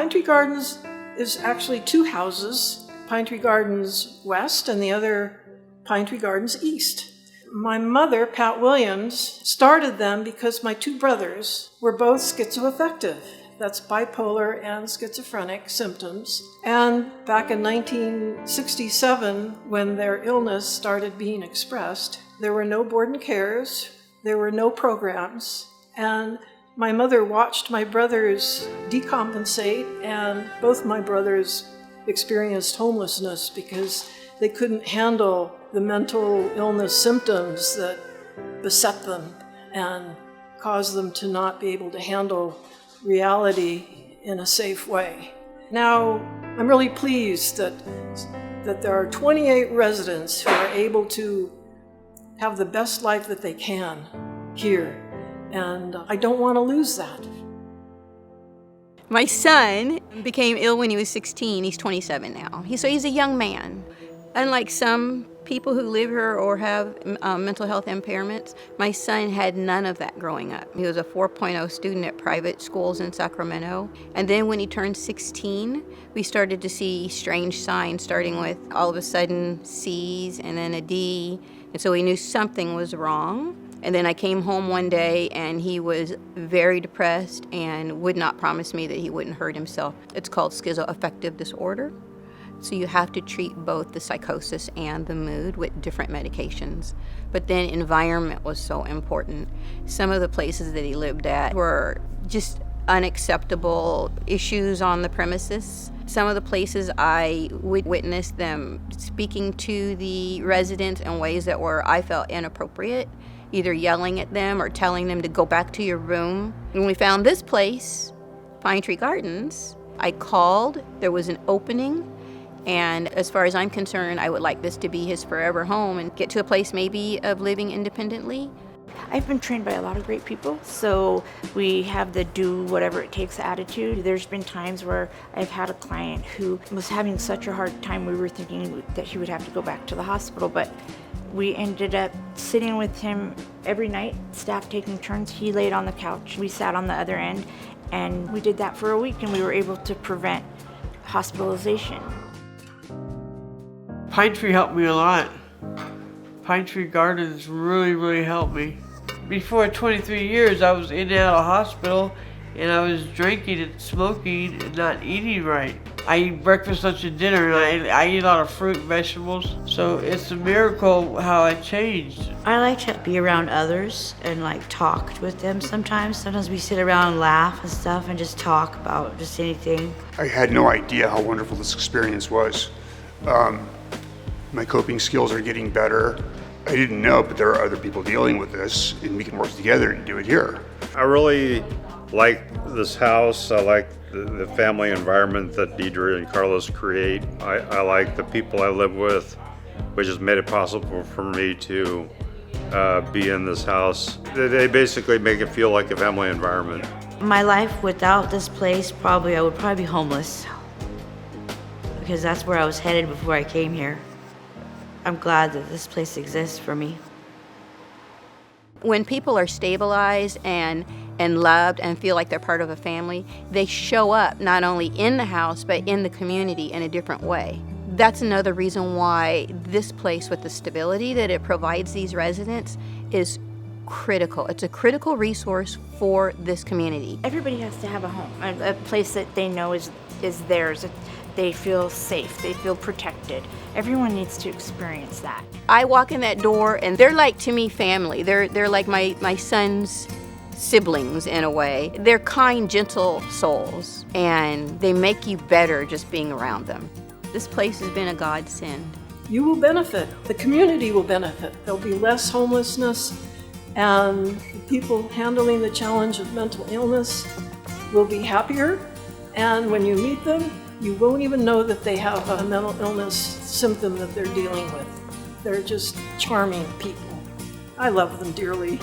Pine Tree Gardens is actually two houses, Pine Tree Gardens West and the other Pine Tree Gardens East. My mother, Pat Williams, started them because my two brothers were both schizoaffective. That's bipolar and schizophrenic symptoms. And back in 1967, when their illness started being expressed, there were no board and cares, there were no programs, and my mother watched my brothers decompensate, and both my brothers experienced homelessness because they couldn't handle the mental illness symptoms that beset them and caused them to not be able to handle reality in a safe way. Now, I'm really pleased that there are 28 residents who are able to have the best life that they can here, and I don't want to lose that. My son became ill when he was 16. He's 27 now. So he's a young man. Unlike some people who live here or have mental health impairments, my son had none of that growing up. He was a 4.0 student at private schools in Sacramento. And then when he turned 16, we started to see strange signs, starting with all of a sudden C's and then a D. And so we knew something was wrong. And then I came home one day and he was very depressed and would not promise me that he wouldn't hurt himself. It's called schizoaffective disorder. So you have to treat both the psychosis and the mood with different medications. But then environment was so important. Some of the places that he lived at were just unacceptable issues on the premises. Some of the places I would witness them speaking to the residents in ways that I felt inappropriate, either yelling at them or telling them to go back to your room. When we found this place, Pine Tree Gardens, I called, there was an opening. And as far as I'm concerned, I would like this to be his forever home and get to a place maybe of living independently. I've been trained by a lot of great people, so we have the do whatever it takes attitude. There's been times where I've had a client who was having such a hard time, we were thinking that he would have to go back to the hospital, but we ended up sitting with him every night, staff taking turns. He laid on the couch, we sat on the other end, and we did that for a week, and we were able to prevent hospitalization. Pine Tree helped me a lot. Pine Tree Gardens really helped me. Before 23 years, I was in and out of hospital, and I was drinking and smoking and not eating right. I eat breakfast, lunch, and dinner, and I eat a lot of fruit and vegetables. So it's a miracle how I changed. I like to be around others and talk with them sometimes. Sometimes we sit around and laugh and stuff and just talk about just anything. I had no idea how wonderful this experience was. My coping skills are getting better. I didn't know, but there are other people dealing with this, and we can work together and do it here. I really like this house. I like the family environment that Deidre and Carlos create. I like the people I live with, which has made it possible for me to be in this house. They basically make it feel like a family environment. My life without this place, I would probably be homeless, because that's where I was headed before I came here. I'm glad that this place exists for me. When people are stabilized and loved and feel like they're part of a family, they show up not only in the house, but in the community in a different way. That's another reason why this place, with the stability that it provides these residents, is critical. It's a critical resource for this community. Everybody has to have a home, a place that they know is theirs. They feel safe, they feel protected. Everyone needs to experience that. I walk in that door and they're like, to me, family. They're like my son's siblings in a way. They're kind, gentle souls, and they make you better just being around them. This place has been a godsend. You will benefit. The community will benefit. There'll be less homelessness, and the people handling the challenge of mental illness will be happier. And when you meet them, you won't even know that they have a mental illness symptom that they're dealing with. They're just charming people. I love them dearly.